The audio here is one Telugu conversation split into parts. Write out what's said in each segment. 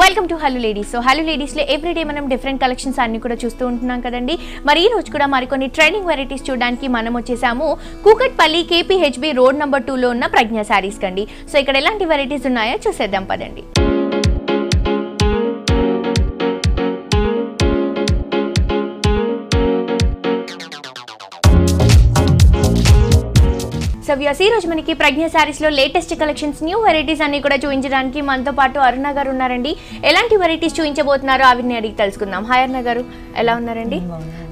Welcome to hello ladies. So hello లేడీస్లో ఎవ్రీడే మనం డిఫరెంట్ కలెక్షన్స్ అన్ని కూడా చూస్తూ ఉంటున్నాం కదండి. మరి ఈ రోజు కూడా మరికొన్ని ట్రెండింగ్ వెరైటీస్ చూడడానికి మనం వచ్చేసాము కూకట్పల్లి KPHB రోడ్ నెంబర్ 2లో ఉన్న ప్రజ్ఞ శారీస్ కండి. సో ఇక్కడ ఎలాంటి వెరైటీస్ ఉన్నాయో చూసేద్దాం పదండి. సో వ్యూయర్స్ ఈ రోజు మనకి ప్రజ్ఞ శారీస్ లో లేటెస్ట్ కలెక్షన్స్ న్యూ వెరైటీస్ అన్ని కూడా చూపించడానికి మనతో పాటు అరుణ గారు ఉన్నారండి. ఎలాంటి వెరైటీస్ చూపించబోతున్నారో అవిని అడిగి తెలుసుకుందాం. హాయ్ అరుణ గారు, ఎలా ఉన్నారండి?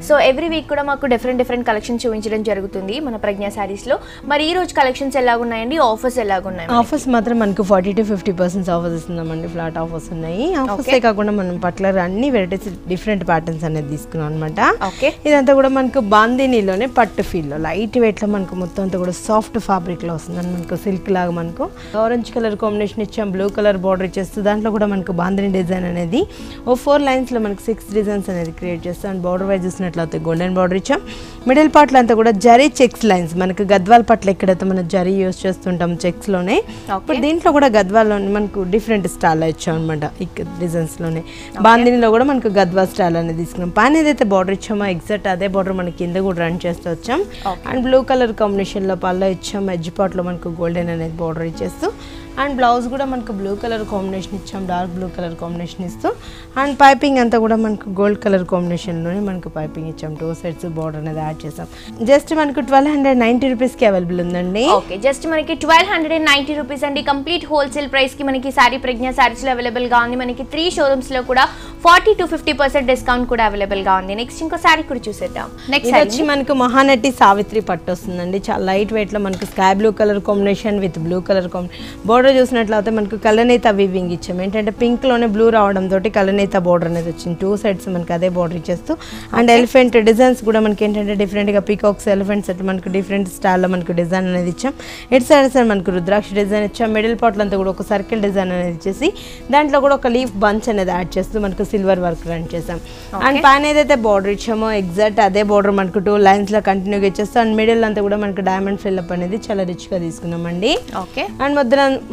సో ఎవ్రీ వీక్ కూడా మాకు డిఫరెంట్ కలెక్షన్స్ చూపించడం జరుగుతుంది మన ప్రజ్ఞ శారీస్ లో. మరి ఈ రోజు కలెక్షన్స్ ఎలాగున్నాయండి, ఆఫర్స్ ఎలాగున్నాయి? ఆఫర్స్ మాత్రం మనకు 40 to 50% ఆఫర్స్ ఇస్తున్నామండి. ఫ్లాట్ ఆఫర్స్ ఉన్నాయి. ఆఫర్సే కాకుండా మనం పర్టికులర్ అన్ని వెరైటీస్ డిఫరెంట్ ప్యాటర్న్స్ అనేది తీసుకున్నాం అనమాట. ఇదంతా కూడా మనకు బాందినీలోనే పట్టు ఫీల్ లో లైట్ వెయిట్ లో మనకు మొత్తం అంతా కూడా సాఫ్ట్ ఫ్యాబ్రిక్ లో వస్తుంది. మనకు సిల్క్ లాగా మనకు ఆరెంజ్ కలర్ కాంబినేషన్ ఇచ్చాం, బ్లూ కలర్ బార్డర్ ఇచ్చేస్తూ దాంట్లో కూడా మనకు బాందిని డిజైన్ అనేది 4 లైన్స్ లో మనకు 6 డిజైన్స్ అనేది క్రియేట్ చేస్తాం. అండ్ బార్డర్ వైజ్ చూసినట్లయితే గోల్డెన్ బార్డర్ ఇచ్చాం. మిడిల్ పార్ట్లో అంతా కూడా జరీ చెక్స్ లైన్స్, మనకు గద్వాల్ పట్ల ఎక్కడైతే మనం జరీ యూస్ చేస్తుంటాం చెక్స్ లోనే, ఇప్పుడు దీంట్లో కూడా గద్వాల్లో మనకు డిఫరెంట్ స్టైల్ ఇచ్చాం అనమాట. ఈ డిజైన్స్ లోనే బాందినిలో కూడా మనకు గద్వాల్ స్టైల్ అనేది తీసుకున్నాం. పైన ఏదైతే బార్డర్ ఇచ్చామో ఎగ్జాక్ట్ అదే బార్డర్ మనకి కింద కూడా రన్ చేస్తూ వచ్చాం. అండ్ బ్లూ కలర్ కాంబినేషన్ లో పళ్ళ ఇచ్చాం, ఎడ్జ్ పార్ట్ లో మనకు గోల్డెన్ అనేది బార్డర్ ఇచ్చేస్తూ, అండ్ బ్లౌజ్ కూడా మనకు బ్లూ కలర్ కాంబినేషన్ ఇచ్చాం, డార్క్ బ్లూ కలర్ కాంబినేషన్ ఇస్తూ, అండ్ పైపింగ్ అంతా కూడా మనకు గోల్డ్ కలర్ కాంబినేషన్లోనే మనకు పైపింగ్ ఇచ్చాం. 2 సైడ్స్ బార్డర్ అనేది యాడ్ చేసాం. జస్ట్ మనకు 1290 రూపీస్కి అవైలబుల్ ఉందండి. ఓకే, జస్ట్ మనకి 1290 రూపీస్ అండి. కంప్లీట్ హోల్సేల్ ప్రైస్ కి మనకి సారీ ప్రజ్ఞ సారీస్ లో అవైలబుల్ గా ఉంది. మనకి 3 షోరూమ్స్ లో కూడా 40 to 50% డిస్కౌంట్ కూడా అవైలబుల్ గా ఉంది. నెక్స్ట్ ఇంకో సారీ కూడా చూసేద్దాం. నెక్స్ట్ వచ్చి మనకు మహానటి సావిత్రి పట్టు వస్తుందండి. చాలా లైట్ వెయిట్ లో మనకు sky blue colour combination with blue colour border చూసినట్లయితే మనకు కలనేత వివింగ్ ఇచ్చాం. ఏంటంటే పింక్ లోనే బ్లూ రావడం తోటి కలనేత బోర్డర్ అనేది వచ్చింది. 2 సైడ్స్ మనకి అదే బోర్డర్ ఇచ్చేస్తూ, అండ్ ఎలిఫెంట్ డిజైన్స్ కూడా మనకి ఏంటంటే డిఫరెంట్ గా పీకాక్స్ ఎలిఫెంట్స్ అట్లా మనకు డిఫరెంట్ స్టైల్లో మనకు డిజైన్ అనేది ఇచ్చాం. ఇటు సైడ్ మనకు రుద్రాక్ష డిజైన్ ఇచ్చాం. మిడిల్ పార్ట్ అంతా కూడా ఒక సర్కిల్ డిజైన్ అనేది ఇచ్చేసి దాంట్లో కూడా ఒక లీఫ్ బంచ్ అనేది యాడ్ చేస్తూ మనకు సిల్వర్ వర్క్ రన్ చేసాం. అండ్ పైన ఏదైతే బార్డర్ ఇచ్చామో ఎగ్జాక్ట్ అదే బార్డర్ మనకు 2 లైన్స్ లో కంటిన్యూగా ఇచ్చేస్తాం. అండ్ మిడిల్ అంతా కూడా మనకు డైమండ్ ఫిల్అప్ అనేది చాలా రిచ్ గా తీసుకున్నామండి. అండ్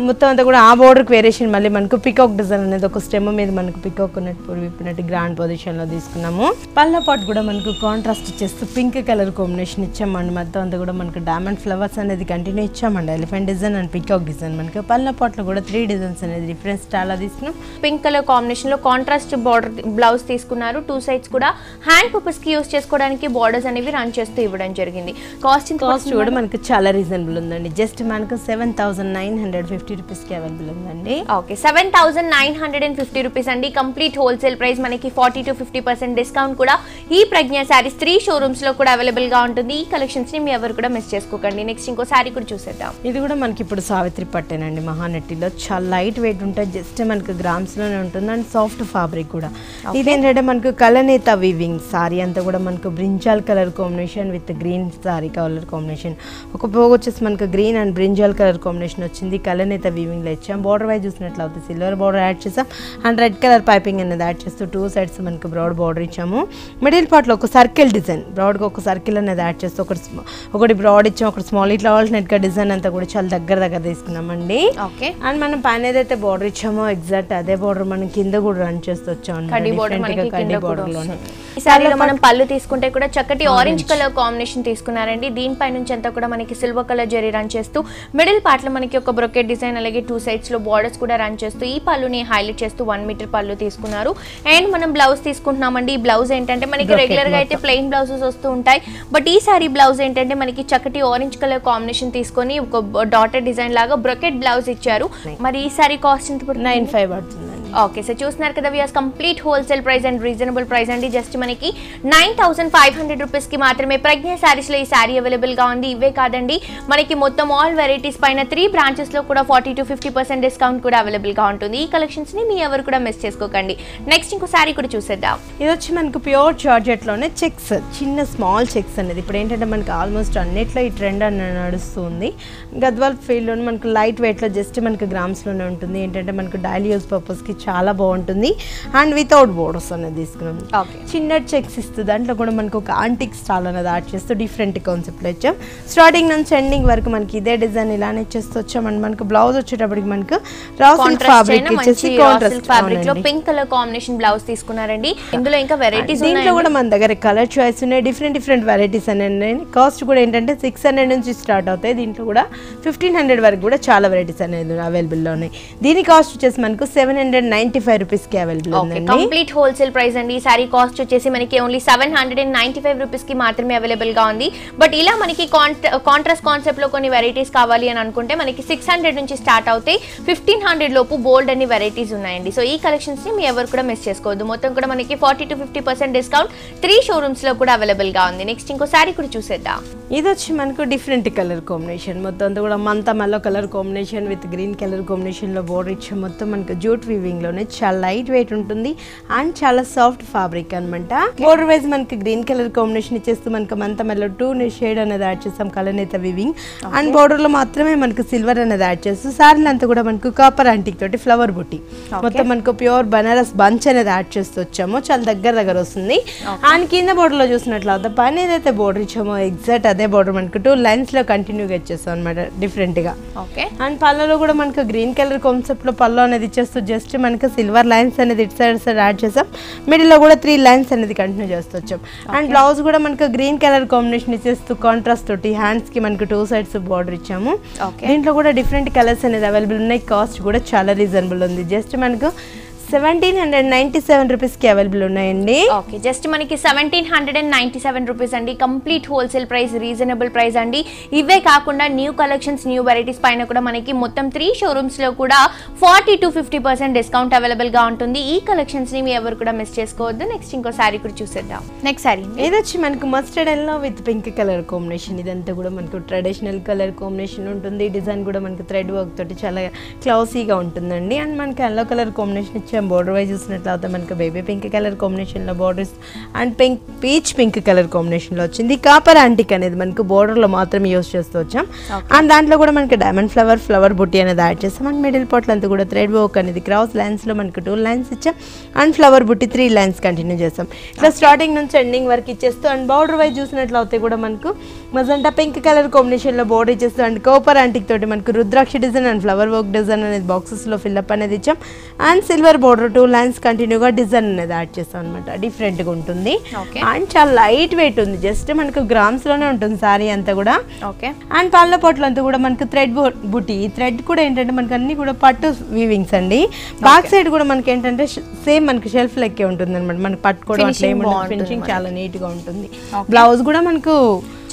మొత్తం అంతా కూడా ఆ బోర్డర్ వేరియేషన్ మళ్ళీ మనకు పికాక్ డిజైన్ అనేది ఒక స్టెమ్ మీద మనకు పికాక్ ఉన్నట్టు విప్పినట్టు గ్రాండ్ పొజిషన్ లో తీసుకున్నాము. పళ్ళ పాట్ కూడా మనకు కాంట్రాస్ట్ ఇచ్చేస్తూ పింక్ కలర్ కాంబినేషన్ ఇచ్చామండి. మొత్తం అంతా కూడా మనకు డైమండ్ ఫ్లవర్స్ అనేది కంటిన్యూ ఇచ్చామండి. Elephant design and peacock design మనకు పళ్ళ పాట్ లో కూడా 3 డిజైన్స్ అనేది డిఫరెంట్ స్టైల్ తీసుకున్నాం. పింక్ కలర్ కాంబినేషన్ లో కాంట్రాస్ట్ బార్డర్ బ్లౌజ్ తీసుకున్నారు. 2 సైడ్స్ కూడా హ్యాండ్ పర్పస్ కి యూస్ చేసుకోవడానికి బార్డర్స్ అనేవి రన్ చేస్తూ ఇవ్వడం జరిగింది. కాస్ట్ కూడా మనకు చాలా రీజనబుల్ ఉందండి. జస్ట్ మనకు 7950 రూపీస్ కి అవైలబుల్ ఉందండి. ఓకే, 7950 రూపీస్ అండి. Complete wholesale price. మనకి 40 to 50% డిస్కౌంట్ కూడా ఈ ప్రజ్ఞ శారీస్ 3 షోరూమ్స్ లో కూడా అవైలబుల్ గా ఉంటుంది. ఈ కలెక్షన్స్ ని మీ ఎవరు కూడా మిస్ చేసుకోకండి. నెక్స్ట్ ఇంకో సారీ కూడా చూసేద్దాం. ఇది కూడా మనకి ఇప్పుడు సావిత్రి పట్టేనండి. మహానటిలో చాలా లైట్ వెయిట్ ఉంటుంది. జస్ట్ మనకు గ్రామ్స్ లోనే ఉంటుంది అండ్ సాఫ్ట్ ఫ్యాబ్రిక్ కూడా. ఇదేంటంటే మనకు కలనేత వీవింగ్ సారీ అంతా కూడా మనకు brinjal colour combination with green sorry colour combination. ఒక పోగు వచ్చేసి మనకు green and brinjal colour combination వచ్చింది. కలనేత వీవింగ్ లో ఇచ్చాం. బార్డర్ వైజ్ చూసినట్లయితే సిల్వర్ బార్డర్ యాడ్ చేసాం. అండ్ రెడ్ కలర్ పైపింగ్ అనేది యాడ్ చేస్తూ 2 సైడ్స్ మనకు బ్రాడ్ బార్డర్ ఇచ్చాము. మిడిల్ పార్ట్ లో ఒక సర్కిల్ డిజైన్ బ్రాడ్గా ఒక సర్కిల్ అనేది యాడ్ చేస్తూ ఒకటి బ్రాడ్ ఇచ్చాం, ఒకటి స్మాల్. ఇట్లా ఆల్టర్నేట్ గా డిజైన్ అంతా కూడా చాలా దగ్గర తీసుకున్నామండి. అండ్ మనం పైన ఏదైతే బార్డర్ ఇచ్చామో ఎగ్జాక్ట్ అదే బార్డర్ మనం కింద కూడా రన్ చేస్తూ వచ్చాం. ఈ సారీలో మనం పళ్ళు తీసుకుంటే కూడా చక్కటి ఆరెంజ్ కలర్ కాంబినేషన్ తీసుకున్నారండి. దీనిపై నుంచి అంతా కూడా మనకి సిల్వర్ కలర్ జరీ రన్ చేస్తూ మిడిల్ పార్ట్ లో మనకి ఒక బ్రొకెట్ డిజైన్ అలాగే 2 సైడ్స్ లో బార్డర్స్ కూడా రన్ చేస్తూ ఈ పళ్ళుని హైలైట్ చేస్తూ 1 మీటర్ పళ్ళు తీసుకున్నారు. అండ్ మనం బ్లౌజ్ తీసుకుంటున్నామండి. ఈ బ్లౌజ్ ఏంటంటే మనకి రెగ్యులర్ గా అయితే ప్లెయిన్ బ్లౌజెస్ వస్తూ ఉంటాయి. బట్ ఈ సారీ బ్లౌజ్ ఏంటంటే మనకి చక్కటి ఆరెంజ్ కలర్ కాంబినేషన్ తీసుకొని ఒక డాటర్ డిజైన్ లాగా బ్రొకెట్ బ్లౌజ్ ఇచ్చారు. మరి ఈ సారీ కాస్ట్ ఎంత పడుతుంది? 95 పడుతుంది. ఓకే, సో చూస్తున్నారు కదా viewers, complete wholesale price and reasonable price అండి. జస్ట్ మనకి 9500 రూపీస్ కి మాత్రమే ప్రజ్ఞ శారీస్ లో ఈ సారీ అవైలబుల్ గా ఉంది. ఇవే కాదండి, మనకి మొత్తం ఆల్ వెరైటీస్ పైన 3 బ్రాంచెస్ లో కూడా 40 to 50% డిస్కౌంట్ కూడా అవైలబుల్ గా ఉంటుంది. ఈ కలెక్షన్స్ ని మీ ఎవరు కూడా మిస్ చేసుకోకండి. నెక్స్ట్ ఇంకో సారీ కూడా చూసేద్దాం. ఇది వచ్చి మనకు ప్యూర్ జార్జెట్ లోనే చెక్స్, చిన్న స్మాల్ చెక్స్ అనేది. ఇప్పుడు ఏంటంటే మనకి ఆల్మోస్ట్ అన్నిట్లో ఈ ట్రెండ్ అనేది నడుస్తుంది. గద్వాల్ ఫీల్డ్ లో మనకు లైట్ వెయిట్ లో జస్ట్ మనకు గ్రామ్స్ లోనే ఉంటుంది. ఏంటంటే మనకు డైలీ యూజ్ పర్పస్ కి చాలా బాగుంటుంది అండ్ వితౌట్ బోర్డర్స్ అనేది తీసుకున్నాం. చిన్న చెక్స్ ఇస్తూ దాంట్లో కూడా మనకు ఒక ఆంటిక్ స్టైల్ అనేది యాడ్ చేస్తూ డిఫరెంట్ కాన్సెప్ట్ వచ్చాం. స్టార్టింగ్ నుంచి ఎండింగ్ వరకు మనకి ఇదే డిజైన్ ఇలానే చేస్తూ వచ్చాం. అండ్ మనకు బ్లౌజ్ వచ్చేటప్పటికి మనకు రా సిల్క్ ఫ్యాబ్రిక్ ఇచ్చేసి కాంట్రాస్ట్ ఫ్యాబ్రిక్ లో పింక్ కలర్ కాంబినేషన్ బ్లౌజ్ తీసుకున్నారండి. ఇందులో ఇంకా వెరైటీస్ ఉన్నాయి. దీంట్లో కూడా మన దగ్గర కలర్ చాయిస్ ఉన్నాయి, డిఫరెంట్ వెరైటీస్ అనేది. కాస్ట్ కూడా ఏంటంటే 600 నుంచి స్టార్ట్ అవుతాయి. దీంట్లో కూడా 1500 వరకు కూడా చాలా వెరైటీస్ అనేది అవైలబుల్ లో ఉన్నాయి. దీని కాస్ట్ వచ్చేసి మనకు 795 రూపీస్ కి అవైలబుల్ ఉందండి. కంప్లీట్ హోల్సేల్ ప్రైస్ అండి. ఈ సారీ కాస్ట్ వచ్చేసి మనకి ఓన్లీ 795 రూపీస్ కి మాత్రమే అవైలబుల్ గా ఉంది. బట్ ఇలా మనకి కాంట్రాస్ట్ కాన్సెప్ట్ లో కొన్ని వెరైటీస్ కావాలి అని అనుకుంటే మనకి 600 నుంచి స్టార్ట్ అవుతాయి. 1500 లోపు బోల్డ్ అన్ని వెరైటీస్ ఉన్నాయండి. సో ఈ కలెక్షన్స్ ని మీ ఎవరు కూడా మిస్ చేసుకోవద్దు. మొత్తం కూడా మనకి 40 to 50% డిస్కౌంట్ 3 షోరూమ్స్ లో కూడా అవైలబుల్ గా ఉంది. నెక్స్ట్ ఇంకో సారీ కూడా చూసేద్దాం. ఇది వచ్చి మనకు డిఫరెంట్ కలర్ కాంబినేషన్, మొత్తం అంతా కూడా మంతా మల్లో colour combination with green colour combination లో బోర్డర్ ఇచ్చాం. మొత్తం మనకు జూట్ వీవింగ్ లోనే చాలా లైట్ వెయిట్ ఉంటుంది అండ్ చాలా సాఫ్ట్ ఫ్యాబ్రిక్ అనమాట. బోర్డర్ వైజ్ మనకి గ్రీన్ కలర్ కాంబినేషన్ ఇచ్చేస్తూ మనకు మంతా మల్లో 2 షేడ్ అనేది యాడ్ చేస్తాం, కలనేత వీవింగ్. అండ్ బోర్డర్ లో మాత్రమే మనకు సిల్వర్ అనేది యాడ్ చేస్తూ సారీ అంతా కూడా మనకు కాపర్ యాంటిక్ తోటి ఫ్లవర్ బుట్టి, మొత్తం మనకు ప్యూర్ బనారస్ బంచ్ అనేది యాడ్ చేస్తూ వచ్చాము. చాలా దగ్గర వస్తుంది. అండ్ కింద బోర్డర్ లో చూసినట్లయితే పైన ఏదైతే బోర్డర్ ఇచ్చామో ఎగ్జాక్ట్ అదే బోర్డర్ మనకు 2 లైన్స్ లో కంటిన్యూగా ఇచ్చేస్తాం అనమాట డిఫరెంట్ గా. అండ్ పళ్ళలో కూడా మనకు గ్రీన్ కలర్ కాన్సెప్ట్ లో పళ్ళు అనేది ఇచ్చేస్తూ జస్ట్ మనకు సిల్వర్ లైన్స్ అనేది ఇటు సైడ్ యాడ్ చేసాం. మిడిల్ లో కూడా 3 లైన్స్ అనేది కంటిన్యూ చేస్తూ వచ్చాం. అండ్ బ్లౌజ్ కూడా మనకు గ్రీన్ కలర్ కాంబినేషన్ ఇచ్చేస్తూ కాంట్రాస్ట్ తోటి హ్యాండ్స్ కి మనకు 2 సైడ్స్ బోర్డర్ ఇచ్చాము. దీంట్లో కూడా డిఫరెంట్ కలర్స్ అనేది అవైలబుల్ ఉన్నాయి. కాస్ట్ కూడా చాలా రీజనబుల్ ఉంది. జస్ట్ మనకు 1797 రూపీస్ కి అవైలబుల్ ఉన్నాయండి. ఓకే, జస్ట్ మనకి 1797 రూపీస్ అండి. Complete wholesale price, reasonable price అండి. ఇవే కాకుండా న్యూ కలెక్షన్స్, న్యూ వెరైటీస్ పైన కూడా మనకి మొత్తం 3 షోరూమ్స్ లో కూడా 40 to 50% డిస్కౌంట్ అవైలబుల్ గా ఉంటుంది. ఈ కలెక్షన్స్ ని మీ ఎవరు కూడా మిస్ చేసుకోవద్దు. నెక్స్ట్ ఇంకో సారీ కూడా చూసేద్దాం. నెక్స్ట్ సారీ ఇది వచ్చి మనకు mustard yellow with pink colour combination. ఇదంతా కూడా మనకు ట్రెడిషనల్ కలర్ కాంబినేషన్ ఉంటుంది. డిజైన్ కూడా మనకు థ్రెడ్ వర్క్ తోటి చాలా క్లాసీగా ఉంటుందండి. అండ్ మనకి ఎల్లో కలర్ కాంబినేషన్ ఇచ్చాము. బోర్డర్ వైజ్ చూసినట్లయితే మనకు బేబీ పింక్ కలర్ కాంబినేషన్ లో borders and peach pink colour combination లో వచ్చింది. కాపర్ యాంటిక్ అనేది మనకు బోర్డర్ లో మాత్రమే యూస్ చేస్తూ వచ్చాం. అండ్ దాంట్లో కూడా మనకి డైమండ్ ఫ్లవర్ బుట్టి అనేది యాడ్ చేస్తాం. అండ్ మిడిల్ పార్ట్ అంతా కూడా థ్రెడ్ వర్క్ అనేది క్రాస్ లైన్స్ లో మనకు 2 లైన్స్ ఇచ్చాం. అండ్ ఫ్లవర్ బుట్టి 3 లైన్స్ కంటిన్యూ చేస్తాం. ఇట్లా స్టార్టింగ్ నుంచి ఎండింగ్ వరకు ఇచ్చేస్తూ అండ్ బోర్డర్ వైజ్ చూసినట్లయితే కూడా మనకు మజంటా పింక్ కలర్ కాంబినేషన్ లో బోర్డర్ ఇచ్చేస్తూ అండ్ కాపర్ యాంటిక్ తోటి మనకు rudraksha design and flower work design అనేది బాక్సెస్ లో ఫిల్అప్ అనేది ఇచ్చాం. అండ్ సిల్వర్ బోర్డర్ 2 లైన్స్ కంటిన్యూగా డిజైన్ అనేది యాడ్ చేస్తాం అనమాట. డిఫరెంట్ గా ఉంటుంది అండ్ చాలా లైట్ వెయిట్ ఉంది. జస్ట్ మనకు గ్రామ్స్ లోనే ఉంటుంది సారీ అంతా కూడా. అండ్ పళ్ళ పొట్లు అంతా కూడా మనకు థ్రెడ్ బుట్టి. థ్రెడ్ కూడా ఏంటంటే మనకు అన్ని కూడా పట్టు వీవింగ్స్ అండి. బ్యాక్ సైడ్ కూడా మనకి ఏంటంటే సేమ్ మనకి షెల్ఫ్ లెక్కే ఉంటుంది అనమాట. మనకి పట్టుకోవడం అట్లా ఏముంటుంది, ఫినిషింగ్ చాలా నీట్ గా ఉంటుంది. బ్లౌజ్ కూడా మనకు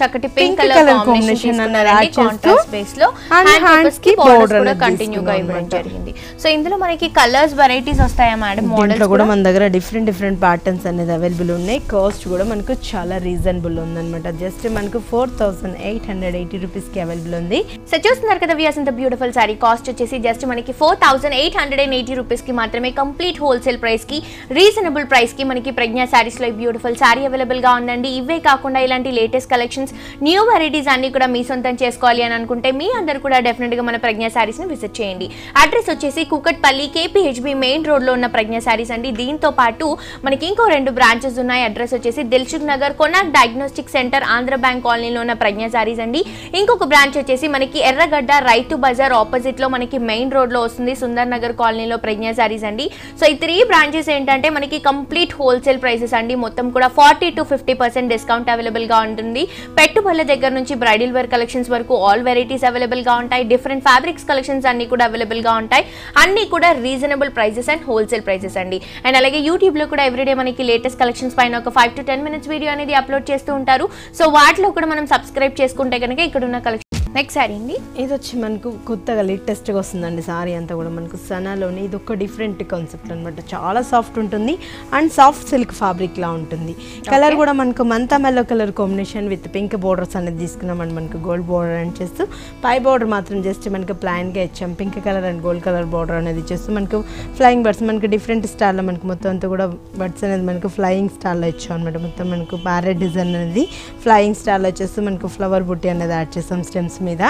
చక్కటి పింక్ కలర్ కాంబినేషన్ అన్నది కాంట్రాస్ట్ బేస్ లో హ్యాండ్స్ కి బోర్డర్ కూడా కంటిన్యూగా ఇవ్వడం జరిగింది. సో ఇందులో మనకి కలర్స్ వెరైటీస్ వస్తాయా మేడం? మోడల్స్ కూడా మన దగ్గర డిఫరెంట్ ప్యాటర్న్స్ అనేది అవైలబుల్ ఉన్నాయి. కాస్ట్ కూడా మనకు చాలా రీజనబుల్ ఉందన్నమాట. జస్ట్ మనకు 4880 రూపీస్ కి అవైలబుల్ ఉంది. సో చూస్తున్నారు కదా వ్యూయర్స్, ఇంత బ్యూటిఫుల్ సారీ కాస్ట్ వచ్చేసి జస్ట్ మనకి 4880 రూపీస్ కి మాత్రమే. కంప్లీట్ హోల్సేల్ ప్రైస్ కి, రీజనబుల్ ప్రైస్ కి మనకి ప్రజ్ఞా సారీస్ లో బ్యూటిఫుల్ సారీ అవైలబుల్ గా ఉందండి. ఇవే కాకుండా ఇలాంటి లేటెస్ట్ కలెక్షన్స్, న్యూ వెరైటీస్ అన్ని కూడా మీ సొంతం చేసుకోవాలి అని అనుకుంటే మీ అందరూ కూడా డెఫినెట్ గా మన ప్రజ్ఞా సారీస్ ని విజిట్ చేయండి. అడ్రస్ వచ్చేసి కూకట్పల్లి KPHB మెయిన్ రోడ్ లో ఉన్న ప్రజ్ఞా సారీస్ అండి. దీంతో పాటు మనకి ఇంకో 2 బ్రాంచెస్ ఉన్నాయి. అడ్రస్ వచ్చేసి Dilsukh Nagar Konark diagnostic centre Andhra bank కాలనీలో ఉన్న ప్రజ్ఞా సారీస్ అండి. ఇంకొక బ్రాంచ్ వచ్చేసి మనకి ఎర్రగడ్డ రైతు బజార్ ఆపోజిట్ లో మనకి మెయిన్ రోడ్ లో వస్తుంది సుందర్ నగర్ కాలనీలో ప్రజ్ఞా సారీస్ అండి. సో ఈ 3 బ్రాంచెస్ ఏంటంటే మనకి కంప్లీట్ హోల్సేల్ ప్రైసెస్ అండి. మొత్తం కూడా 40 to 50% డిస్కౌంట్ అవైలబుల్ గా ఉంటుంది. పెట్టుబడుల దగ్గర నుంచి బ్రైడల్ వేర్ కలెక్షన్స్ వరకు ఆల్ వెరైటీస్ అవైలబుల్ గా ఉంటాయి. డిఫరెంట్ ఫ్యాబ్రిక్స్ కలెక్షన్స్ అన్ని కూడా అవైలబుల్ గా ఉంటాయి. అన్ని కూడా reasonable prices and wholesale prices అండి. అండ్ అలాగే యూట్యూబ్ లో కూడా ఎవ్రీడే మనకి లేటెస్ట్ కలెక్షన్స్ పైన ఒక 5 to 10 minutes వీడియో అనేది అప్లోడ్ చేస్తూ ఉంటారు. సో వాటిలో కూడా మనం సబ్స్క్రైబ్ చేసుకుంటే కనుక ఇక్కడ ఉన్న కలెక్షన్. నెక్స్ట్ సారీ అండి, ఇది వచ్చి మనకు కొత్తగా లేటెస్ట్గా వస్తుందండి. సారీ అంతా కూడా మనకు సనాలోని ఇది ఒక డిఫరెంట్ కాన్సెప్ట్ అనమాట. చాలా సాఫ్ట్ ఉంటుంది అండ్ సాఫ్ట్ సిల్క్ ఫ్యాబ్రిక్ లా ఉంటుంది. కలర్ కూడా మనకు మంతా మెల్లో colour combination with pink borders అనేది తీసుకున్నామండి. మనకు గోల్డ్ బోర్డర్ అని చేస్తూ పై బోర్డర్ మాత్రం జస్ట్ మనకు ప్లైన్గా ఇచ్చాం. Pink colour and gold colour border అనేది ఇచ్చేస్తూ మనకు ఫ్లయింగ్ బర్డ్స్ మనకు డిఫరెంట్ స్టైల్లో మనకు మొత్తం అంతా కూడా బర్డ్స్ అనేది మనకు ఫ్లయింగ్ స్టైల్లో ఇచ్చాం అనమాట. మొత్తం మనకు ప్యారెట్ డిజైన్ అనేది ఫ్లయింగ్ స్టైల్లో వచ్చేస్తూ మనకు ఫ్లవర్ బుట్టి అనేది యాడ్ చేస్తాం స్టెమ్స్ స్టోన్స్ మీద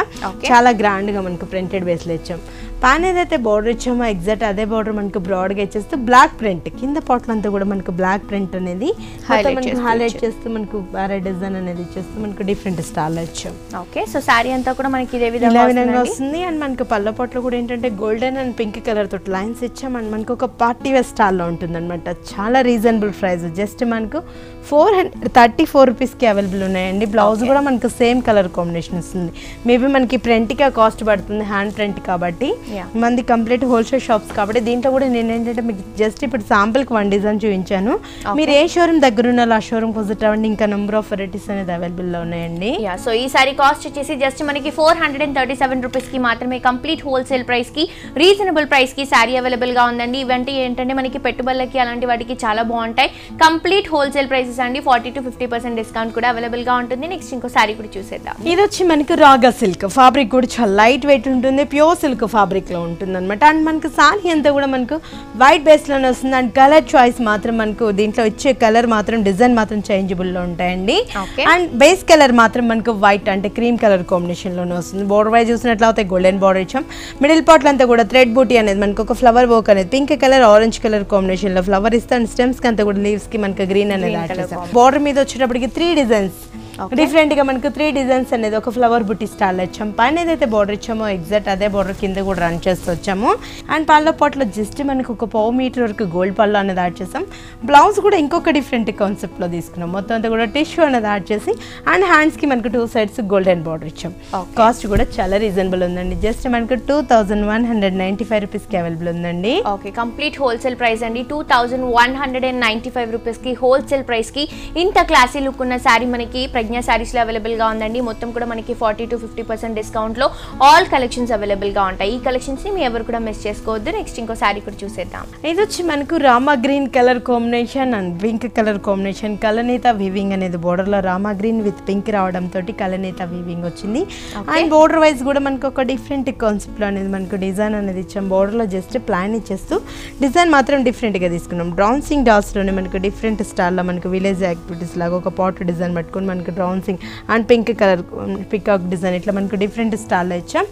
చాలా గ్రాండ్ గా మనకు ప్రింటెడ్ బేస్ లో ఇచ్చాం. పైన ఏదైతే బార్డర్ ఇచ్చామో ఎగ్జాక్ట్ అదే బార్డర్ మనకు బ్రాడ్ గా ఇచ్చేస్తూ బ్లాక్ ప్రింట్ కింద పాటలు అంతా కూడా మనకు బ్లాక్ ప్రింట్ అనేది హైలైట్ చేస్తూ మనకు వేరే డిజైన్ అనేది ఇచ్చేస్తూ మనకు డిఫరెంట్ స్టైల్ లో ఇచ్చాం. ఓకే, సో సారీ అంతా కూడా మనకి ఇదే విధంగా వస్తుంది. అండ్ మనకు పళ్ళ పాటలు కూడా ఏంటంటే గోల్డెన్ అండ్ పింక్ కలర్ తోటి లైన్స్ ఇచ్చాం. అండ్ మనకు ఒక పార్టీ వేర్ స్టైల్ లో ఉంటుంది అనమాట. చాలా రీజనబుల్ ప్రైస్, జస్ట్ మనకు 434 రూపీస్కి అవైలబుల్ ఉన్నాయండి. బ్లౌజ్ కూడా మనకు సేమ్ కలర్ కాంబినేషన్ వస్తుంది. మేబీ మనకి ప్రింట్గా కాస్ట్ పడుతుంది, హ్యాండ్ ప్రింట్ కాబట్టి. మనది కంప్లీట్ హోల్సేల్ షాప్స్ కాబట్టి దీంట్లో కూడా నేను ఏంటంటే మీకు జస్ట్ ఇప్పుడు శాంపుల్కి 1 డిజైన్ చూపించాను. మీరు ఏ షోరూమ్ దగ్గర ఉన్నారో ఆ షోరూమ్ విజిట్ అవ్వండి. ఇంకా నెంబర్ ఆఫ్ వెరైటీస్ అనేది అవైలబుల్లో ఉన్నాయండి. సో ఈ సారీ కాస్ట్ వచ్చేసి జస్ట్ మనకి 437 రూపీస్కి మాత్రమే కంప్లీట్ హోల్సేల్ ప్రైస్కి రీజనబుల్ ప్రైస్కి సారీ అవైలబుల్గా ఉందండి. ఇవంటే ఏంటంటే మనకి పెట్టుబడులకి అలాంటి వాటికి చాలా బాగుంటాయి. కంప్లీట్ హోల్సేల్ ప్రైసెస్ అండి. 40 to 50% డిస్కౌంట్ కూడా అవైలబుల్ గా ఉంటుంది. నెక్స్ట్ ఇంకో సారీ కూడా చూసేద్దాం. ఇది వచ్చి మనకి రాగా సిల్క్ ఫ్యాబ్రిక్ కూడా చాలా లైట్ వెయిట్ ఉంటుంది. ప్యూర్ సిల్క్ ఫ్యాబ్రిక్ లో ఉంటుంది అనమాట. అండ్ మనకు సారీ అంతా కూడా మనకు వైట్ బేస్ లోనే వస్తుంది. అండ్ కలర్ చాయిస్ మాత్రం మనకు దీంట్లో ఇచ్చే కలర్ మాత్రం డిజైన్ మాత్రం చేంజబుల్ లో ఉంటాయండి. అండ్ బేస్ కలర్ మాత్రం మనకు వైట్ అంటే క్రీమ్ కలర్ కాంబినేషన్ లోనే వస్తుంది. బోర్డర్ వైజ్ చూసినట్లయితే గోల్డెన్ బోర్డర్ ఇచ్చాం. మిడిల్ పార్ట్ అంతా కూడా థ్రెడ్ బూటీ అనేది మనకు ఒక ఫ్లవర్ వర్క్ అనేది pink colour orange colour combination లో ఫ్లవర్ ఇస్తాం. స్టెమ్స్ కి అంతా కూడా లీవ్స్ కి మనకు గ్రీన్ అనేది యాడ్ చేస్తాం. బోర్డర్ మీద వచ్చేటప్పటికి 3 డిజైన్స్ డిఫరెంట్ గా మనకు 3 డిజైన్స్ అనేది ఒక ఫ్లవర్ బుట్టి స్టైల్ ఇచ్చాం. పైన ఏదైతే బార్డర్ ఇచ్చామో ఎగ్జాక్ట్ అదే బార్డర్ కింద కూడా రన్ చేస్తూ వచ్చాము. అండ్ పళ్ళ పాటలో జస్ట్ మనకు ఒక 1/4 మీటర్ వరకు గోల్డ్ పళ్ళు అనేది యాడ్ చేసాం. బ్లౌజ్ కూడా ఇంకొక డిఫరెంట్ కాన్సెప్ట్ లో తీసుకున్నాం. మొత్తం అంతా కూడా టిష్యూ అనేది యాడ్ చేసి అండ్ హ్యాండ్స్ కి మనకు 2 సైడ్స్ గోల్డెన్ బార్డర్ ఇచ్చాం. కాస్ట్ కూడా చాలా రీజనబుల్ ఉందండి. జస్ట్ మనకు 2195 రూపీస్ కి అవైలబుల్ ఉందండి. ఓకే, కంప్లీట్ హోల్సేల్ ప్రైస్ అండి. 2195 రూపీస్ కి హోల్సేల్ ప్రైస్ కి ఇంత క్లాసీ లుక్ ఉన్న సారీ మనకి ప్రజ్ఞా సారీస్ లో అవైలబుల్ గా ఉందండి. మొత్తం కూడా మనకి 40 to 50% డిస్కౌంట్ లో ఆల్ కలెక్షన్స్ అవైలబుల్ గా ఉంటాయి. ఈ కలెక్షన్స్ ని మీ ఎవరు కూడా మిస్ చేసుకోవద్దు. నెక్స్ట్ ఇంకో సారీ కూడా చూసేద్దాం. ఇది వచ్చి మనకు Rama green colour combination and pink colour combination. కలనేత వీవింగ్ అనేది బోర్డర్ లో రామా గ్రీన్ విత్ పింక్ రావడం తోటి కలనేత వీవింగ్ వచ్చింది. అండ్ బోర్డర్ వైజ్ కూడా మనకు ఒక డిఫరెంట్ కాన్సెప్ట్ లో అనేది మనకు డిజైన్ అనేది ఇచ్చాం. బోర్డర్ లో జస్ట్ ప్లాన్ ఇచ్చేస్తూ డిజైన్ మాత్రం డిఫరెంట్ గా తీసుకున్నాం. డ్రాన్సింగ్ డాల్స్ లోనే మనకు డిఫరెంట్ స్టైల్లో మనకు విలేజ్ యాక్టివిటీస్ లాగా ఒక పాట్ డిజైన్ పట్టుకొని మనకు డ్రాన్సింగ్ and pink colour peacock design ఇట్లా మనకు డిఫరెంట్ స్టైల్ ఇచ్చాం.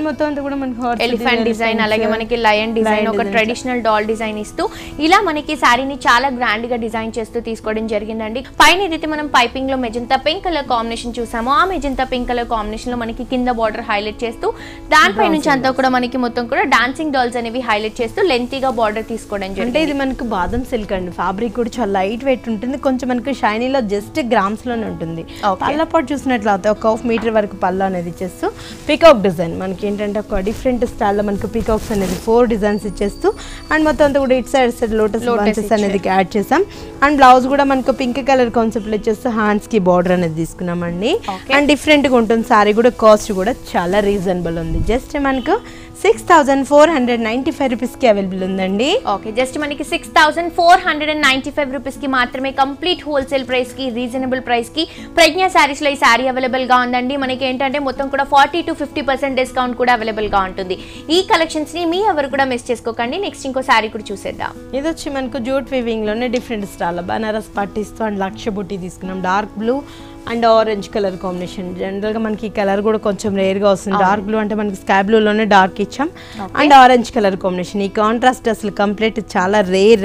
మొత్తం అంతా కూడా మనకు ఎలిఫెంట్ డిజైన్ అలాగే మనకి లయన్ డిజైన్ ఒక ట్రెడిషనల్ డాల్ డిజైన్ ఇస్తూ ఇలా మనకి సారీని చాలా గ్రాండ్ గా డిజైన్ చేస్తూ తీసుకోవడం జరిగిందండి. పైన ఏదైతే మనం పైపింగ్ లో మెజంతా పింక్ కలర్ కాంబినేషన్ చూసామో ఆ మెజంతా పింక్ కలర్ కాంబినేషన్ లో మనకి కింద బార్డర్ హైలైట్ చేస్తూ దానిపై నుంచి అంతా కూడా మనకి మొత్తం కూడా డాన్సింగ్ డాల్స్ అనేవి హైలైట్ చేస్తూ లెంతీగా బార్డర్ తీసుకోవడం జరిగింది. అంటే ఇది మనకు బాదం సిల్క్ అండి. ఫ్యాబ్రిక్ కూడా చాలా లైట్ వెయిట్ ఉంటుంది. కొంచెం మనకు షైనీలో జస్ట్ గ్రామ్స్ లోనే ఉంటుంది. పళ్ళ పాటు చూసినట్లయితే ఒక 1/2 మీటర్ వరకు పళ్ళు అనేది ఇచ్చేస్తూ పికాక్ డిజైన్ మనకి ఏంటంటే ఒక డిఫరెంట్ స్టైల్లో మనకు పికాక్స్ అనేది 4 డిజైన్స్ ఇచ్చేస్తూ అండ్ మొత్తం అంతా కూడా ఇట్ సైడ్ లోటస్ బంచెస్ అనేది యాడ్ చేసాం. అండ్ బ్లౌజ్ కూడా మనకు పింక్ కలర్ కాన్సెప్ట్ ఇచ్చేస్తూ హ్యాండ్స్ కి బార్డర్ అనేది తీసుకున్నామండి. అండ్ డిఫరెంట్ గా ఉంటుంది. సారీ కూడా కాస్ట్ కూడా చాలా రీజనబుల్ ఉంది. జస్ట్ మనకు 6495 రూపీస్ కి అవైలబుల్ ఉందండి. ఓకే, జస్ట్ మనకి 6495 రూపీస్ కి మాత్రమే కంప్లీట్ హోల్సేల్ ప్రైస్ కి రీజనబుల్ ప్రైస్ కి ప్రజ్ఞా సారీస్ లో ఈ సారీ అవైలబుల్ గా ఉందండి. మనకి ఏంటంటే మొత్తం కూడా 40 to 50% డిస్కౌంట్ కూడా అవైలబుల్ గా ఉంటుంది. ఈ కలెక్షన్స్ ని మీ ఎవరు కూడా మిస్ చేసుకోకండి. నెక్స్ట్ ఇంకో సారీ కూడా చూసేద్దాం. ఇది వచ్చి మనకు జూట్ వీవింగ్ లోనే డిఫరెంట్ స్టైల్ బనారస్ పట్టిస్తూ అండ్ లక్ష బుట్టి తీసుకున్నాం. Dark blue and orange colour combination. జనరల్గా మనకి ఈ కలర్ కూడా కొంచెం రేర్గా వస్తుంది. డార్క్ బ్లూ అంటే మనకి స్కై బ్లూలోనే డార్క్ ఇచ్చాం. And orange colour combination. ఈ కాంట్రాస్ట్ అసలు కంప్లీట్ చాలా రేర్.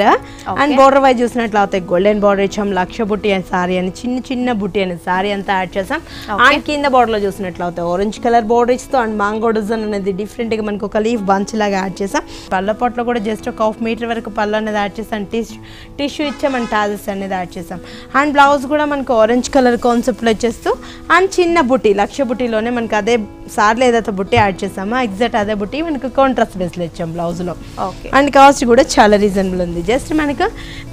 అండ్ బోర్డర్ వైజ్ చూసినట్లయితే గోల్డెన్ బోర్డర్ ఇచ్చాం. లక్ష బుట్టి అని సారీ అని చిన్న బుట్టి అని సారీ అంతా యాడ్ చేసాం. అండ్ కింద బోర్డర్లో చూసినట్లయితే ఆరెంజ్ కలర్ బోర్డర్ ఇస్తూ అండ్ మ్యాంగో డిజైన్ అనేది డిఫరెంట్గా మనకు ఒక లీఫ్ బంచ్ లాగా యాడ్ చేసాం. పళ్ళ పొట్లో కూడా జస్ట్ ఒక 1/2 మీటర్ వరకు పళ్ళు అనేది యాడ్ చేసాం. టిష్యూ ఇచ్చాం అండ్ టాజెస్ అనేది యాడ్ చేసాం. అండ్ బ్లౌజ్ కూడా మనకు ఆరెంజ్ కలర్ కాన్సెప్ట్ వచ్చేస్తూ అండ్ చిన్న బుట్టి లక్ష బుట్టిలోనే మనకు అదే సార్లు ఏదైతే బుట్టి యాడ్ చేసామో ఎగ్జాక్ట్ అదే బుట్టి మనకు కాంట్రాస్ట్ బేస్లో ఇచ్చాం బ్లౌజ్ లో. అండ్ కాస్ట్ కూడా చాలా రీజనబుల్ ఉంది. జస్ట్ మనకు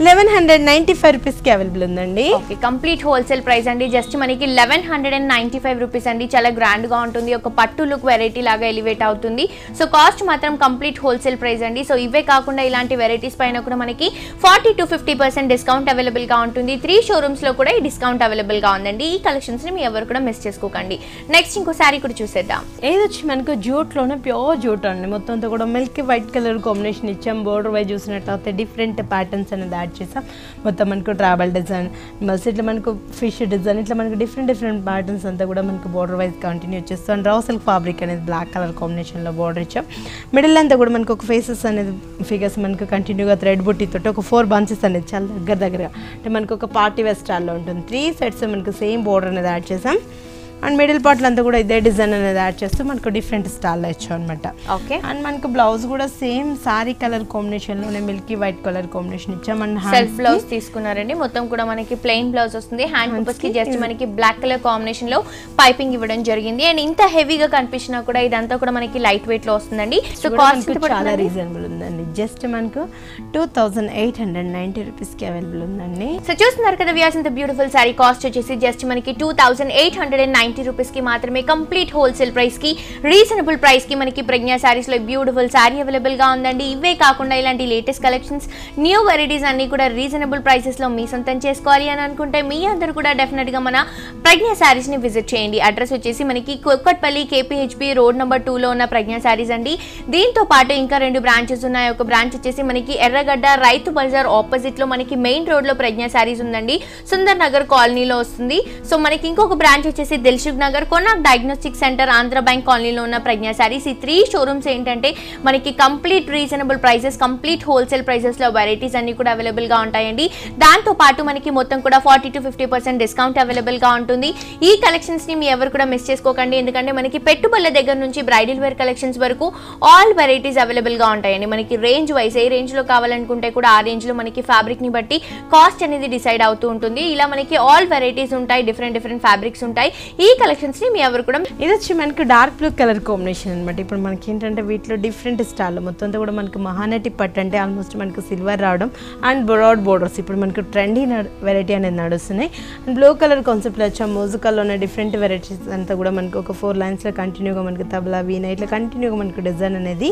1195 రూపీస్ కి అవైలబుల్ ఉందండి. కంప్లీట్ హోల్సేల్ ప్రైస్ అండి. జస్ట్ మనకి 1195 రూపీస్ అండి. చాలా గ్రాండ్ గా ఉంటుంది. ఒక పట్టు లుక్ వెరైటీ లాగా ఎలివేట్ అవుతుంది. సో కాస్ట్ మాత్రం కంప్లీట్ హోల్సేల్ ప్రైస్ అండి. సో ఇవే కాకుండా ఇలాంటి వెరైటీస్ పైన కూడా మనకి 40 to 50% డిస్కౌంట్ అవైలబుల్ గా ఉంటుంది. 3 షోరూమ్స్ లో కూడా ఈ డిస్కౌంట్ అవైలబుల్ గా ఉందండి. అండి. ఈ కలెక్షన్స్ ని మీ ఎవరు కూడా మిస్ చేసుకోకండి. నెక్స్ట్ ఇంకో శారీ కూడా చూసేద్దాం. ఏది వచ్చి మనకు జూట్ లోనే ప్యూర్ జూట్ అండి, మొత్తం అంతా కూడా మిల్క్ వైట్ కలర్ కాంబినేషన్ ఇచ్చాం. బోర్డర్ వైజ్ చూసినట్లయితే డిఫరెంట్ ప్యాటర్న్స్ అనేది యాడ్ చేసాం. మొత్తం మనకు ట్రావెల్ డిజైన్ మళ్ళీ ఇట్లా మనకు ఫిష్ డిజైన్ ఇట్లా మనకు డిఫరెంట్ ప్యాటర్న్స్ అంతా కూడా మనకు బోర్డర్ వైజ్ కంటిన్యూ చేస్తాం. రా సిల్క్ ఫ్యాబ్రిక్ అనేది బ్లాక్ కలర్ కాంబినేషన్ లో బోర్డర్ ఇచ్చాం. మిడిల్ అంతా కూడా మనకు ఒక ఫేసెస్ అనేది ఫిగర్స్ మనకు కంటిన్యూగా థ్రెడ్ బుట్టి తోటి ఒక 4 బంచెస్ అనేది చాలా దగ్గరగా అంటే మనకు ఒక పార్టీ వేర్ స్టైల్లో ఉంటుంది. 3 సెట్స్ మనకు సేమ్ బోర్డర్ అనేది యాడ్ చేసాం. అండ్ మిడిల్ పార్ట్లో అంతా కూడా ఇదే డిజైన్ అనేది యాడ్ చేస్తూ మనకు డిఫరెంట్ స్టైల్లో ఇచ్చాం అనమాట. ఓకే. అండ్ మనకు బ్లౌజ్ కూడా సేమ్ సారీ కలర్ కాంబినేషన్ లోనే మిల్కీ వైట్ కలర్ కాంబినేషన్ ఇచ్చాం. అండ్ సెల్ఫ్ బ్లౌజ్ తీసుకున్నారండి. మొత్తం కూడా మనకి ప్లెయిన్ బ్లౌజ్ వస్తుంది. హ్యాండ్ పర్పస్ కి జస్ట్ మనకి బ్లాక్ కలర్ కాంబినేషన్ లో పైపింగ్ ఇవ్వడం జరిగింది. అండ్ ఇంత హెవీగా కనిపించినా కూడా ఇదంతా కూడా మనకి లైట్ వెయిట్ లో వస్తుందండి. సో కాస్ట్ చాలా రీజనబుల్ ఉందండి. జస్ట్ మనకు 2890 రూపీస్ కి అవైలబుల్ ఉందండి. సో చూస్తున్నారు కదా వ్యూయర్స్, ఇంత బ్యూటిఫుల్ సారీ కాస్ట్ వచ్చేసి జస్ట్ మనకి 2890 రూపీస్ కి మాత్రమే కంప్లీట్ హోల్సేల్ ప్రైస్ కి రీజనబుల్ ప్రైస్ కి మనకి ప్రజ్ఞా సారీస్ లో బ్యూటిఫుల్ సారీ అవైలబుల్ గా ఉందండి. ఇవే కాకుండా ఇలాంటి లేటెస్ట్ కలెక్షన్స్ న్యూ వెరైటీస్ అన్ని కూడా రీజనబుల్ ప్రైసెస్ లో మీ సొంతం చేసుకోవాలి అని అనుకుంటే మీ అందరూ కూడా డెఫినెట్ గా మన ప్రజ్ఞా సారీస్ ని విజిట్ చేయండి. అడ్రస్ వచ్చేసి మనకి కుక్కట్పల్లి KPHP రోడ్ నెంబర్ 2 లో ఉన్న ప్రజ్ఞా సారీస్ అండి. దీంతో పాటు ఇంకా 2 బ్రాంచెస్ ఉన్నాయి. ఒక బ్రాంచ్ వచ్చేసి మనకి ఎర్రగడ్డ రైతు బజార్ ఆపోజిట్ లో మనకి మెయిన్ రోడ్ లో ప్రజ్ఞా సారీస్ ఉందండి. సుందర్ నగర్ కాలనీలో వస్తుంది. సో మనకి ఇంకొక బ్రాంచ్ వచ్చేసి Dilsukh Nagar Konark diagnostic centre Andhra bank కాలనీలో ఉన్న ప్రజ్ఞా సారీస్. ఈ 3 షోరూమ్స్ ఏంటంటే మనకి complete reasonable prices, complete wholesale prices లో వెరైటీస్ అన్ని కూడా అవైలబుల్ గా ఉంటాయండి. దాంతో పాటు మనకి మొత్తం కూడా 40 to 50% డిస్కౌంట్ అవైలబుల్ గా ఉంటుంది. ఈ కలెక్షన్స్ ని మీ ఎవరు కూడా మిస్ చేసుకోకండి. ఎందుకంటే మనకి పెట్టుబడుల దగ్గర నుంచి బ్రైడల్ వేర్ కలెక్షన్స్ వరకు ఆల్ వెరైటీస్ అవైలబుల్ గా ఉంటాయండి. మనకి రేంజ్ వైజ్ ఏ రేంజ్ లో కావాలనుకుంటే కూడా ఆ రేంజ్ లో మనకి ఫ్యాబ్రిక్ ని బట్టి కాస్ట్ అనేది డిసైడ్ అవుతూ ఉంటుంది. ఇలా మనకి ఆల్ వెరైటీస్ ఉంటాయి, డిఫరెంట్ ఫ్యాబ్రిక్స్ ఉంటాయి. ఈ కలెక్షన్స్ ని మీ ఎవరు కూడా ఇది వచ్చి మనకు డార్క్ బ్లూ కలర్ కాంబినేషన్ అనమాట. ఇప్పుడు మనకి ఏంటంటే వీటిలో డిఫరెంట్ స్టైల్ మొత్తం కూడా మనకు మహానటి పట్టు అంటే ఆల్మోస్ట్ మనకు సిల్వర్ రావడం అండ్ బ్రాడ్ బోర్డర్స్ ఇప్పుడు మనకు ట్రెండీ వెరైటీ అనేది నడుస్తున్నాయి. అండ్ బ్లూ కలర్ కాన్సెప్ట్లో వచ్చాం. మ్యూజికల్లోనే డిఫరెంట్ వెరైటీస్ అంతా కూడా మనకు ఒక 4 లైన్స్లో కంటిన్యూగా మనకు తబలా వీణ ఇట్లా కంటిన్యూగా మనకు డిజైన్ అనేది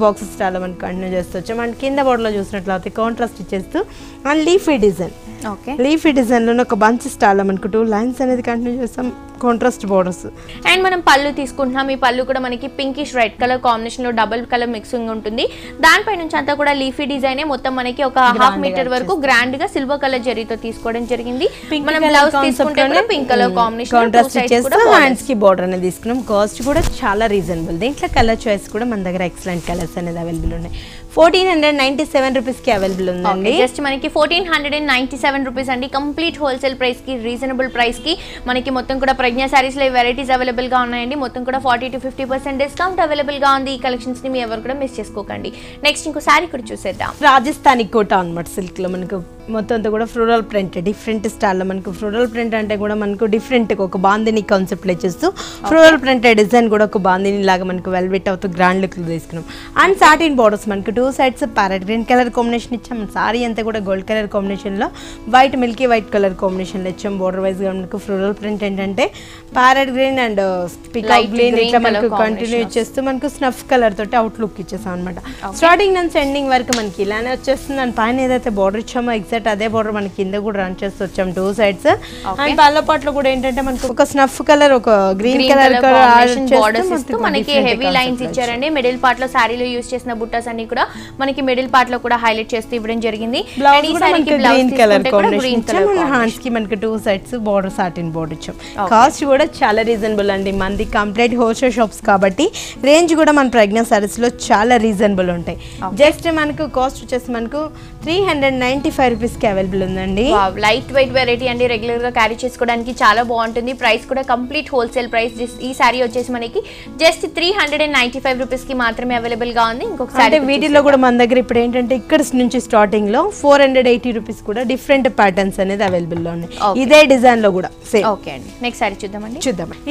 బాక్స్ స్టైల్లో మనకు కంటిన్యూ చేస్తూ వచ్చాం. అండ్ కింద బోర్డర్లో చూసినట్లయితే కాంట్రాస్ట్ ఇచ్చేస్తూ and leafy design. Okay. Leafy డిజైన్లోనే ఒక బంచ్ స్టైల్లో మనకు 2 లైన్స్ అనేది కంటిన్యూ చేస్తాం. Contrast borders. అండ్ మనం పళ్ళు తీసుకుంటున్నాం. ఈ పళ్ళు కూడా మనకి పింకిష్ రెడ్ కలర్ కాంబినేషన్ లో డబుల్ కలర్ మిక్సింగ్ ఉంటుంది. దానిపై నుంచి అంతా కూడా లీఫీ డిజైన్ మొత్తం మనకి ఒక 1/2 మీటర్ వరకు గ్రాండ్ గా సిల్వర్ కలర్ జరీతో తీసుకోవడం జరిగింది. మనం బ్లౌజ్ తీసుకుంటే కూడా పింక్ కలర్ కాంబినేషన్ కాంట్రాస్ట్ చేస్తూ హ్యాండ్స్ కి బోర్డర్ అనేది తీసుకున్నాం. కాస్ట్ కూడా చాలా రీజనబుల్. దీంట్లో కలర్ చాయిస్ కూడా మన దగ్గర ఎక్సలెంట్ కలర్స్ అనేది అవైలబుల్ ఉన్నాయి. 1497 రూపీస్ కి అవైలబుల్ ఉందండి. జస్ట్ మనకి 1497 రూపీస్ అండి. కంప్లీట్ హోల్సేల్ ప్రైస్ కి రీజనబుల్ ప్రైస్ కి మనకి మొత్తం కూడా ప్రజ్ఞా సారీస్ లో వెరైటీస్ అవైలబుల్ గా ఉన్నాయండి. మొత్తం కూడా 40 to 50% డిస్కౌంట్ అవైలబుల్ గా ఉంది. ఈ కలెక్షన్స్ ని మీ ఎవరు కూడా మిస్ చేసుకోకండి. నెక్స్ట్ ఇంకో సారీ కూడా చూసేద్దాం. రాజస్థానీ కోట అన్నమాట. సిల్క్ లో మనకు మొత్తం అంతా కూడా ఫ్లోరల్ ప్రింట్ డిఫరెంట్ స్టైల్లో మనకు ఫ్లోరల్ ప్రింట్ అంటే కూడా మనకు డిఫరెంట్ ఒక బాందిని కాన్సెప్ట్ చేస్తూ ఫ్లోరల్ ప్రింట్ డిజైన్ కూడా ఒక బాందిని లాగా మనకు వెల్వెట్ అవుతూ గ్రాండ్ లుక్ తీసుకున్నాం. అండ్ సాటిన్ బోర్డర్స్ మనకు 2 sides parrot green colour combination ఇచ్చాం. సారీ అంతా కూడా గోల్డ్ కలర్ కాంబినేషన్ లో white Milky white colour combination లో ఇచ్చాం. బోర్డర్ వైజ్ గా మనకు ఫ్లోరల్ ప్రింట్ ఏంటంటే parrot green and peacock green ఇట్లా మనకు కంటిన్యూ చేస్తూ మనకు స్నఫ్ కలర్ తోటి అవుట్ లుక్ ఇచ్చేసాం అనమాట. స్టార్టింగ్ నుంచి ఎండింగ్ వరకు మనకి ఇలానే వచ్చేస్తుంది. అండ్ పైన ఏదైతే బోర్డర్ ఇచ్చామో ఎగ్జాక్ట్ అదే బోర్డర్ మనకి కింద కూడా రన్ చేస్తూ వచ్చాం 2 సైడ్స్. అండ్ పళ్ళ పాటలో కూడా ఏంటంటే మనకు ఒక స్నఫ్ కలర్ ఒక గ్రీన్ కలర్ బోర్డర్స్ ఇస్తూ మనకి హెవీ లైన్స్ ఇచ్చారండి. మిడిల్ పార్ట్ లో సారీలో యూస్ చేసిన బుట్టాస్ అన్ని కూడా మనకి మిడిల్ పార్ట్ లో కూడా హైలైట్ చేస్తూ ఇవ్వడం జరిగింది. గ్రీన్ కలర్ కాంబినేషన్ హ్యాండ్స్ కి మనకి 2 సైడ్స్ బోర్డర్ సాటిన్ బోర్డర్ ఇచ్చాం. కాస్ట్ కూడా చాలా రీజనబుల్ అండి. మనది కంప్లీట్ హోల్సేల్ షాప్స్ కాబట్టి రేంజ్ కూడా మన ప్రజ్ఞా సారీస్ లో చాలా రీజనబుల్ ఉంటాయి. జస్ట్ మనకు కాస్ట్ వచ్చేసి మనకు 395 రూపీస్ కి అవైలబుల్ ఉందండి. లైట్ వెయిట్ వెరైటీ అండి. రెగ్యులర్ గా క్యారీ చేసుకోవడానికి చాలా బాగుంటుంది. ప్రైస్ కూడా కంప్లీట్ హోల్సేల్ ప్రైస్. ఈ సారీ వచ్చేసి మనకి జస్ట్ 395 రూపీస్ కి మాత్రమే అవైలబుల్ గా ఉంది. ఇంకొకసారి వీటిలో కూడా మన దగ్గర ఇప్పుడు ఏంటంటే ఇక్కడ నుంచి స్టార్టింగ్ లో 480 రూపీస్ కూడా డిఫరెంట్ ప్యాటర్న్స్ అనేది అవైలబుల్ లో ఉన్నాయి. ఇదే డిజైన్ లో కూడా సేమ్. ఓకే అండి, నెక్స్ట్ సారీ చూద్దామండి.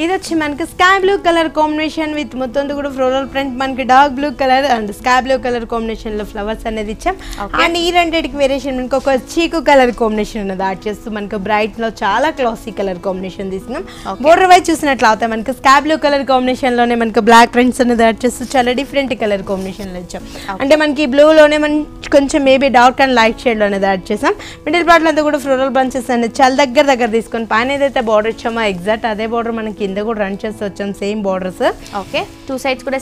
ఇది వచ్చి మనకి sky blue colour combination with మొత్తం కూడా ఫ్లోరల్ ప్రింట్ మనకి dark blue colour and sky blue colour combination లో ఫ్లవర్స్ అనేది ఇచ్చాం. అండ్ ఈ రెండింటికి వేరియేషన్ మనకి ఒక చీకు కలర్ కాంబినేషన్ అనేది యాడ్ చేస్తూ మనకు బ్రైట్ లో చాలా క్లాసీ కలర్ కాంబినేషన్ తీసుకున్నాం. బోర్డర్ వైజ్ చూసినట్లయితే మనకు స్కై బ్లూ కలర్ కాంబినేషన్ లోనే మనకు బ్లాక్ ప్రింట్స్ అనేది యాడ్ చేస్తూ చాలా డిఫరెంట్ కలర్ కాంబినేషన్ లో ఇచ్చాం. అంటే మనకి బ్లూ లోనే మనం కొంచెం maybe dark and light shade లో అనేది యాడ్ చేసాం. మిడిల్ పార్ట్ లో అంతా కూడా ఫ్లోరల్ బంచెస్ అనేది చాలా దగ్గర తీసుకొని పైన ఏదైతే బార్డర్ ఇచ్చామో ఎగ్జాక్ట్ అదే బార్డర్ మనం కింద కూడా రన్ చేస్తూ వచ్చాం. Same borders. Okay, two sides కూడా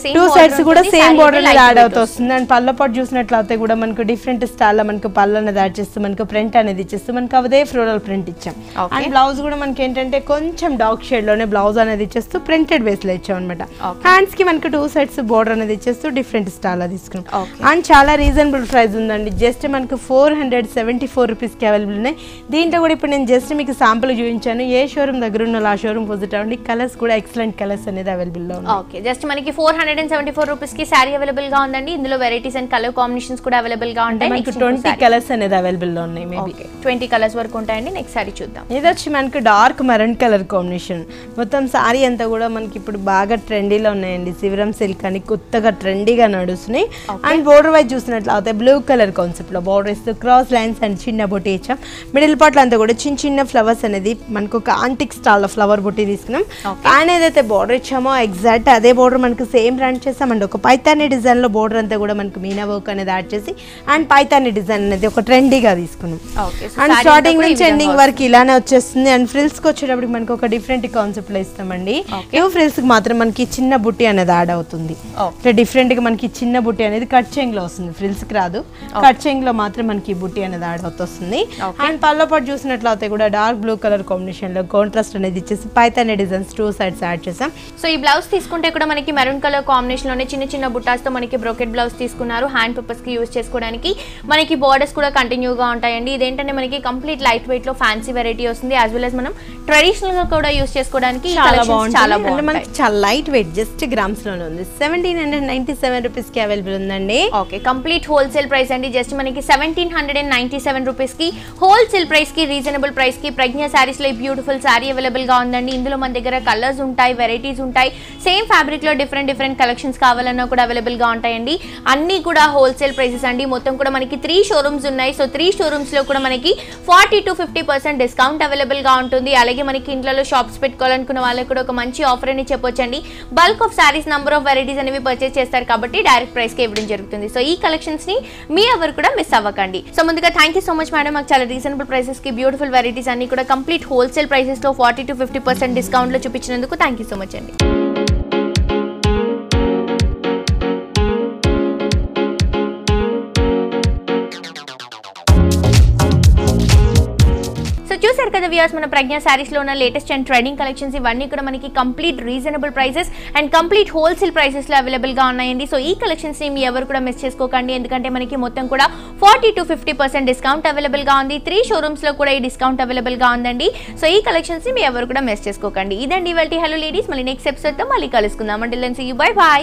సేమ్ బార్డర్ యాడ్ అవుతూ వస్తుంది. అండ్ పళ్ళ పాటు చూసినట్లయితే కూడా మనకు డిఫరెంట్ స్టైల్ లో మనకు పళ్ళు అనేది యాడ్ చేస్తూ మనకు ప్రింట్ అనేది ఇచ్చేస్తూ మనకు అదే ఫ్లోరల్ ప్రింట్ ఇచ్చాం. అండ్ బ్లౌజ్ కూడా మనకి ఏంటంటే కొంచెం డార్క్ షేడ్ లోనే బ్లౌజ్ అనేది ఇచ్చేస్తూ ప్రింటెడ్ బేస్ లో ఇచ్చాం అనమాట. హ్యాండ్స్ కి మనకు టూ సైడ్స్ బోర్డర్ అనేది ఇచ్చేస్తూ డిఫరెంట్ స్టైల్ లో తీసుకున్నాం. అండ్ చాలా రీజనబుల్ ప్రైస్ ఉందండి. జస్ట్ మనకు 474 రూపీస్ కి అవైలబుల్ ఉన్నాయి. దీంట్లో కూడా ఇప్పుడు నేను జస్ట్ మీకు శాంపుల్ చూపించాను. ఏ షోరూమ్ దగ్గర ఉన్న ఆ షోరూమ్ విజిట్ అవ్వండి. కలర్స్ కూడా ఎక్సలెంట్ కలర్స్ అనేది అవైలబుల్ లో ఉన్నాయి. ఓకే, జస్ట్ మనకి 474 రూపీస్ కి సారీ అవైలబుల్ గా ఉందండి. ఇందులో వెరైటీస్ అండ్ కలర్ కాంబినేషన్స్ కూడా అవైలబుల్ గా ఉంటాయి. మనకి 20 కలర్స్ అనేది అవైలబుల్ లో ఉన్నాయి. మేబీ 20 కలర్స్ వరకు ఉంటాయండి. నెక్స్ట్ సారీ చూద్దాం. ఇది వచ్చి మనకు డార్క్ మెరూన్ కలర్ కాంబినేషన్. మొత్తం సారీ అంతా కూడా మనకి ఇప్పుడు బాగా ట్రెండీలో ఉన్నాయండి. శివరం సిల్క్ అని కొత్తగా ట్రెండీగా నడుస్తున్నాయి. అండ్ బోర్డర్ వైజ్ చూసినట్లయితే బ్లూ కలర్ కాన్సెప్ట్ లో బోర్డర్ ఇస్తూ క్రాస్ లైన్స్ అండ్ చిన్న బొట్టి ఇచ్చాం. మిడిల్ పార్ట్ అంతా కూడా చిన్న ఫ్లవర్స్ అనేది మనకు ఒక ఆంటిక్ స్టైల్ లో ఫ్లవర్ బొట్టి తీసుకున్నాం. అండ్ ఏదైతే బోర్డర్ ఇచ్చామో ఎగ్జాక్ట్ అదే బోర్డర్ మనకు సేమ్ రన్ చేసామండి. ఒక పైతాని డిజైన్ లో బోర్డర్ అంతా కూడా మనకు మీనా వర్క్ అనేది యాడ్ చేసి అండ్ పైతాని డిజైన్ అనేది ఒక ట్రెండీగా తీసుకున్నాం. అండ్ స్టార్టింగ్ నుంచి ఎండింగ్ వరకు ఇలానే వచ్చేస్తుంది. అండ్ ఫ్రిల్స్ కి వచ్చేటప్పుడు మనకు ఒక డిఫరెంట్ కాన్సెప్ట్ లో ఇస్తామండి. ఫ్రిల్స్ కి మాత్రం మనకి చిన్న బుట్టి అనేది యాడ్ అవుతుంది. డిఫరెంట్ గా మనకి చిన్న బుట్టి అనేది కట్ చెంగ్ లో వస్తుంది. ఫ్రిల్స్ కి రాదు, కట్ చెంగ్ లో మాత్రం మనకి బుట్టి అనేది యాడ్ అవుతుంది. అండ్ పళ్ళ పాటు చూసినట్లయితే కూడా డార్క్ బ్లూ కలర్ కాంబినేషన్ లో కాంట్రాస్ట్ అనేది ఇచ్చేసి Paithani designs two sides add చేసాం. సో ఈ బ్లౌజ్ తీసుకుంటే కూడా మనకి మెరూన్ కలర్ కాంబినేషన్ లోనే చిన్న బుట్టాస్ తో మనకి బ్రోకెట్ బ్లౌజ్ తీసుకున్నారు. హ్యాండ్ పర్పస్ కి యూజ్ చేసుకోవడానికి మనకి బోర్డర్స్ కూడా కంటిన్యూగా ఉంటాయండి. ఇదేంటంటే మనకి కంప్లీట్ లైట్ వెయిట్ లో ఫ్యాన్సీ వెరైటీ వస్తుంది. యాజ్ వెల్ as మనం ట్రెడిషనల్ గా కూడా యూజ్ చేసుకోవడానికి చాలా బాగుంటుంది. మనకి చాలా లైట్ వెయిట్ జస్ట్ గ్రామ్స్ లోనే ఉంది. 1797 రూపీస్ కి అవైలబుల్ ఉందండి. ఓకే, కంప్లీట్ హోల్సేల్ ప్రైస్ అండి. జస్ట్ మనకి 1797 రూపీస్ కి హోల్సేల్ ప్రైస్ కి రీజనబుల్ ప్రైస్ కి ప్రజ్ఞ సారీస్ లో బ్యూటిఫుల్ సారీ అవైలబుల్ గా ఉందండి. ఇందులో మన దగ్గర కలర్స్ ఉంటాయి, వెరైటీస్ ఉంటాయి. సేమ్ ఫ్యాబ్రిక్ లో డిఫరెంట్ కలెక్షన్స్ కావాలన్నా కూడా అవైలబుల్ గా ఉంటాయండి. అన్ని కూడా హోల్సేల్ ప్రైసెస్ అండి. మొత్తం కూడా మనకి 3 షోరూమ్స్ ఉన్నాయి. సో 3 షోరూమ్స్ లో కూడా మనకి 40 to 50% డిస్కౌంట్ అవైలబుల్ గా ఉంటుంది. అలాగే మనకి ఇంట్లో షాప్స్ పెట్టుకోవాలనుకున్న వాళ్ళకి కూడా ఒక మంచి ఆఫర్ అని చెప్పొచ్చండి. Bulk of saris number of varieties అనేవి పర్చేస్ చేస్తారు కాబట్టి డైరెక్ట్ ప్రైస్ కి ఇవ్వడం జరుగుతుంది. సో ఈ కలెక్షన్స్ ని మీ ఎవరు కూడా మిస్ అవ్వకండి. సో ముందుగా thank you so much madam. మాకు చాలా రీజనబుల్ ప్రైసెస్ కి బ్యూటిఫుల్ వెరైటీస్ అన్ని కూడా కంప్లీట్ హోల్సేల్ ప్రైసెస్ లో 40 to 50% డిస్కౌంట్ లో చూపించినందుకు థ్యాంక్ యూ సో మచ్ అండి. చూసారు కదా వ్యూయర్స్, మన ప్రజ్ఞ సారీస్ లో ఉన్న లేటెస్ట్ అండ్ ట్రెండింగ్ కలెక్షన్స్ ఇవన్నీ కూడా మనకి complete reasonable prices and complete wholesale prices లో అవైలబుల్ గా ఉన్నాయండి. సో ఈ కలెక్షన్స్ ని మీ ఎవరు కూడా మిస్ చేసుకోకండి. ఎందుకంటే మనకి మొత్తం కూడా 40 to 50% డిస్కౌంట్ అవైలబుల్ గా ఉంది. 3 షోరూమ్స్ లో కూడా ఈ డిస్కౌంట్ అవైలబుల్ గా ఉందండి. సో ఈ కలెక్షన్స్ ని మీ ఎవరు కూడా మిస్ చేసుకోకండి. ఇదండి ఇవాల్టి హలో లేడీస్. మళ్ళీ నెక్స్ట్ ఎపిసోడ్ తో మళ్ళీ కలుసుకుందాం. Until then see you, bye by.